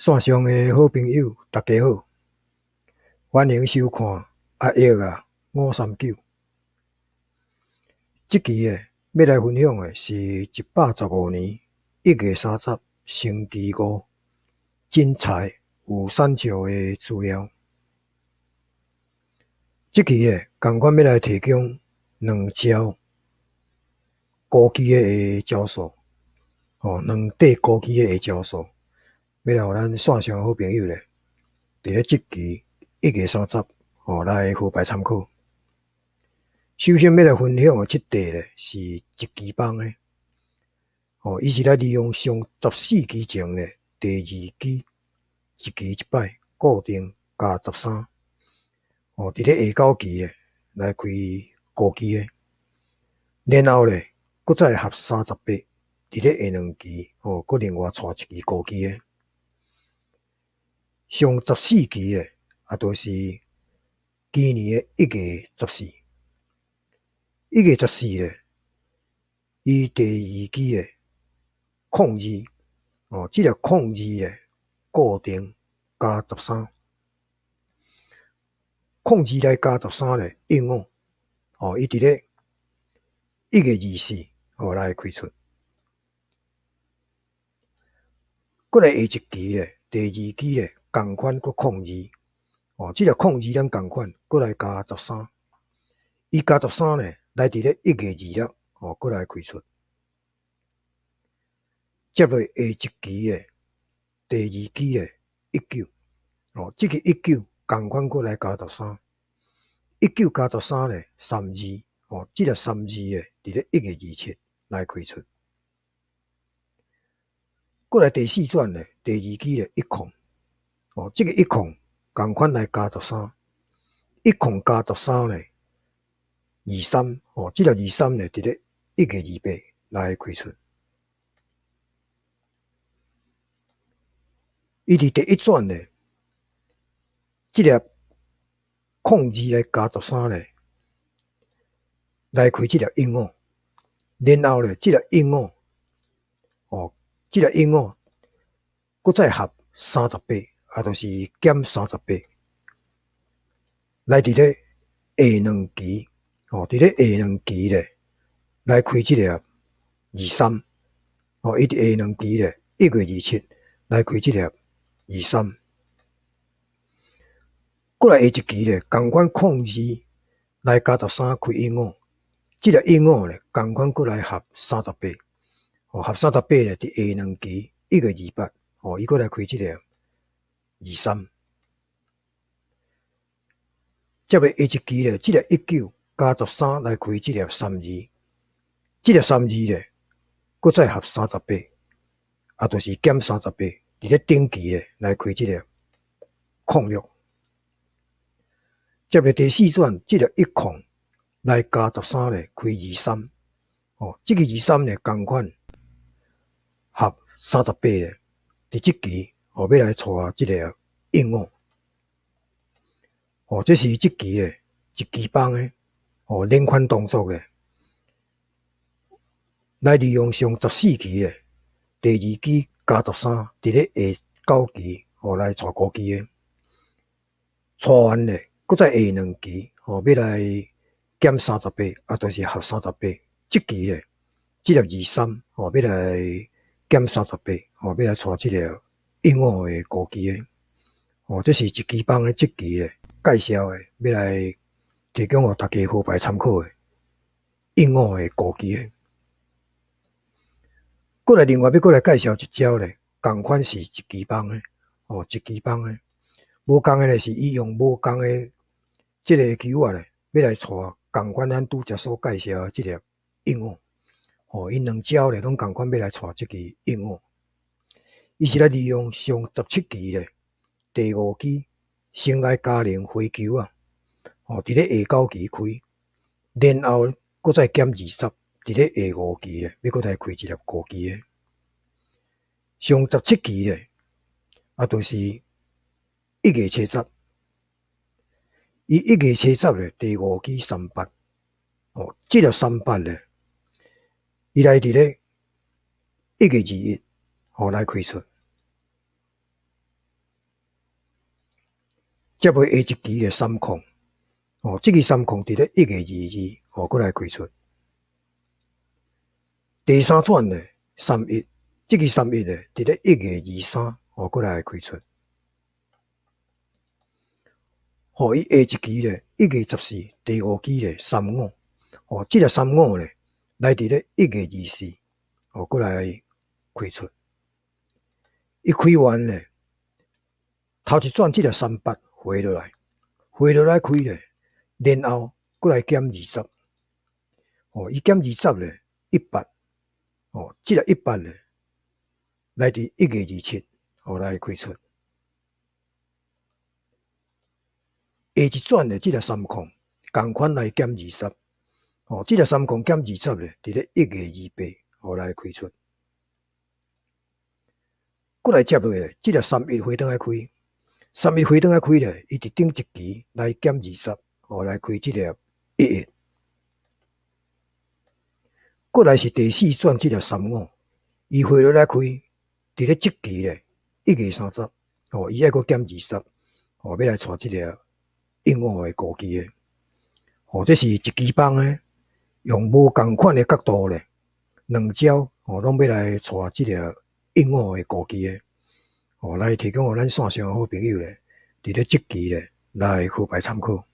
线上的好朋友，大家好，欢迎收看阿益539。这期要来分享的是115年1月30星期5真菜有产笑的资料。这期同款要来提供2招高基的下招数，2块高基的下招数，要来互咱线上好朋友伫咧这期1月30来好牌参考。首先要来分享的这块是一期帮的，伊是来利用上14期前的第2期1期1摆固定加13，伫咧下9期来开高期的，然后搁再合38，伫咧下2期搁另外带一期高期的。上14期的就是今年的1月14。1月14伊第2期的控制这个控制固定加13，控制来加13英文伊伫咧1月24来开出。过来下一期第2期同款搁控制这个控制咱同款搁来加13，伊加13来伫咧1月26搁来开出。接落下一期第2期19这个19同款搁来加13，19加1332这个32伫咧1月27来开出。过来第4转第2期10这个10同款来加13，10加1323这个23伫咧1月28来开出。伊伫第1转这个控制来加13来开这个英文，然后这个英文这个英文搁再合38就是减38，来伫咧下2期伫咧下2期来开这个23伊伫下2期1月27来开这个23。过来下一期同款控制来加13开英文，这个英文同款过来合38合38伫下2期1月28伊过来开这个23。接落下一期这个19加13来开这个32，这个32搁再合38就是减38伫咧顶期来开这个06。接落第4转这个10来加13开23这个23同款合38伫这期要来带这个英文这是这期一期帮的连环动作来利用上14期第2期加13伫咧下9期来带高期的，带完搁再下2期要来减38就是合38，这期这个23要来减38要来带这个英文的高期的这是一期帮的这期介绍的，要来提供给大家好牌参考的英文的高期的。过来另外要过来介绍一招同款是一期帮的一期帮的无共的是伊用无共的这个球要来带同款咱拄则所介绍的这个英文因2招拢同款要来带这个英文。伊是来利用上17期第5期先来家庭回球伫咧下9期开，然后搁再减20伫咧下5期要搁来开一粒高期的。上17期就是1月70，伊1月70第5期38这个38伊来伫咧1月21来开出。接落下一期咧3空，即个3空伫咧1月22，过来开出。第三转咧31，即个31咧伫咧1月23，过来开出。伊下一期咧1月14，第5期咧35，即个35咧来伫咧1月24，过来开出。伊开完咧，头一转即个38回落来，回落来开咧，然后过来减20，伊减20咧100，即个100咧来伫1月27，来开出。下一转咧，即个3空共款来减20，即个3空减20咧，伫咧1月28，来开出。过来接落咧，即个31回转来开，31回转来开咧，伊伫顶一期来减20，来开即个1月。过来是第4转即个35，伊回落来开，伫咧即期咧1月30，伊爱阁减20，要来带即个应五的高机的，这是一支棒诶，用无共款的角度咧，两招拢要来带即个应五的高机的，来提供互咱线上好朋友咧，伫咧即期咧来好牌参考。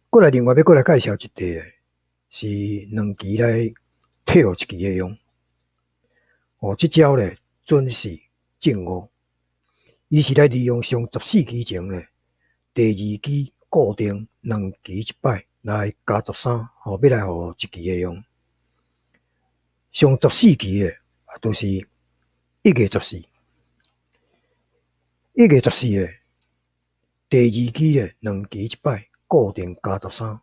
过来另外要过来介绍一块咧，是两期来退互一期的用。即招咧准是正五，伊是来利用上14期前咧。第2期固定2期一摆来加13，要来互一期的用。上14期的都是1月14，1月14的第2期的2期一摆固定加13，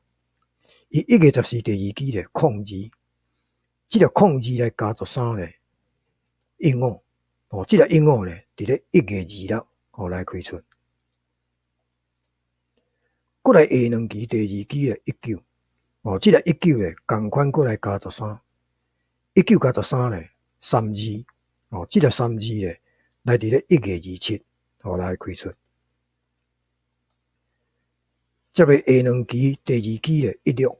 伊1月14第2期的02，即个02来加13咧，应五，即个应五咧，伫咧1月26，来开出。过来下两期第2期的19，即个19咧，共款过来加13，19加13咧32，即个32咧来伫咧1月27，来开出。接落下两期第2期的16，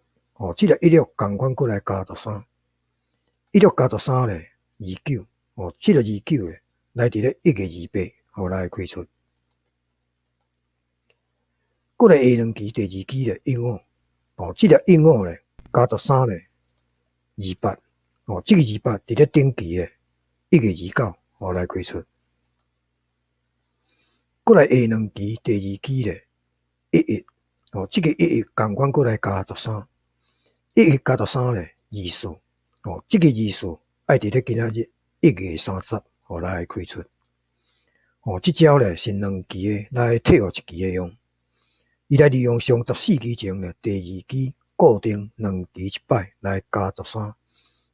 即个16共款过来加13，16加13咧29，即个29咧来伫咧1月28，来开出。过来下两期第2期的15，即个15咧加13咧28，即个28伫咧顶期的1月29，来开出。过来下两期第2期的1月，即个1月共款过来加13，1月加13咧24，即个24爱伫咧今仔日1月30，来开出。即招咧是两期的来退互一期的用。伊来利用上14期前咧第2期固定2期一摆来加13，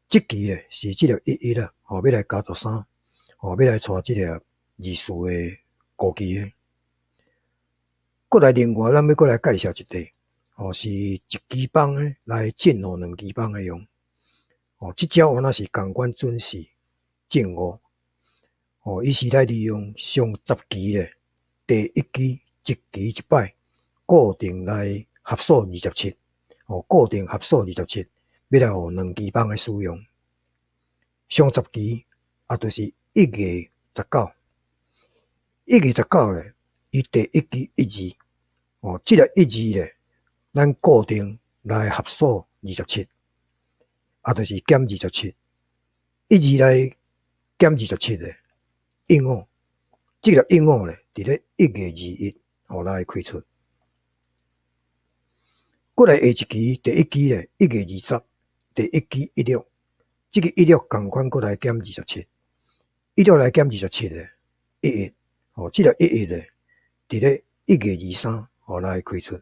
即期咧是即个11啦，要来加13，要来带即个24的高期的。过来另外咱要过来介绍一块，是一期棒诶来进互2期棒诶用。即招若是共款准是正五，伊是来利用上10期咧第1期一期一摆。固定来合数27，固定合数27，要来互2期棒的使用。上10期就是1月19，1月19咧，伊第1期1二，即个1二咧，咱固定来合数27，就是减27，1二来减27咧，应五，即个应五咧，伫咧1月21，来开出。过来下一期第1期咧1月20，第1期16，即个16共款过来减27，16来减27咧1月，即个1月咧伫咧1月23，来开出。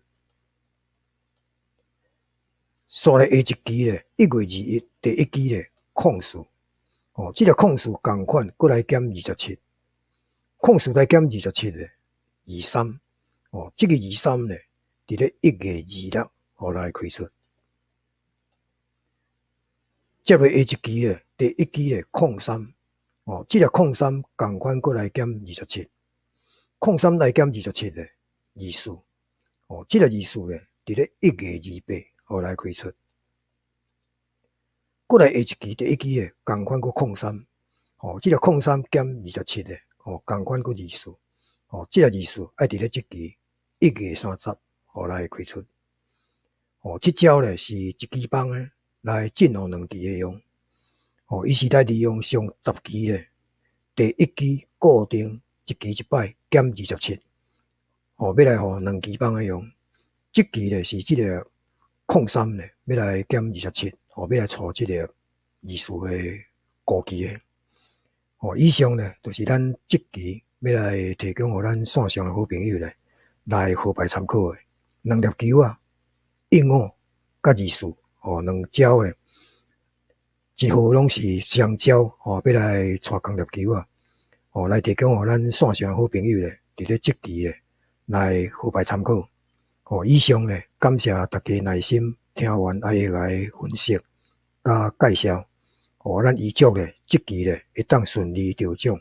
刷来下一期咧1月21，第1期咧控数，即个控数共款过来减27，控数来减27咧23，即个23咧伫咧1月26。来开出。接落下一期咧，第1期咧03，即个03共款过来减27， 03来减27咧，字數，這個字數咧，佇咧1月28來開出。過來下一期第一期咧，同款佫03，這個03減27咧，同款佫字數，這個字數愛佇咧這期1月30來開出。這招咧是一期幫誒來進行兩期誒用，伊是來利用上10期咧，第一期固定一期一擺減27，要來互兩期幫誒用。這期咧是這個03咧，要來減27，要來帶這個字數誒高期誒。以上咧就是咱這期要來提供互咱線上誒好朋友咧來學bài參考誒兩粒球啊，英語甲字數，兩招誒，一號攏是雙招，要來帶同粒球啊，來提供互咱線上誒好朋友咧，佇咧這期咧來學bài參考。以上咧感謝大家耐心聽完阿爺來分析甲介紹，咱預祝咧這期咧會當順利得獎。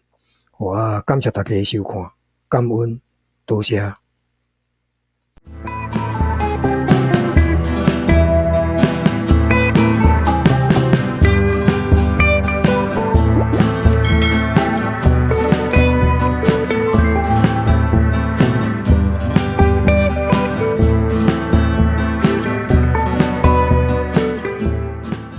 感謝大家收看，感恩，多謝。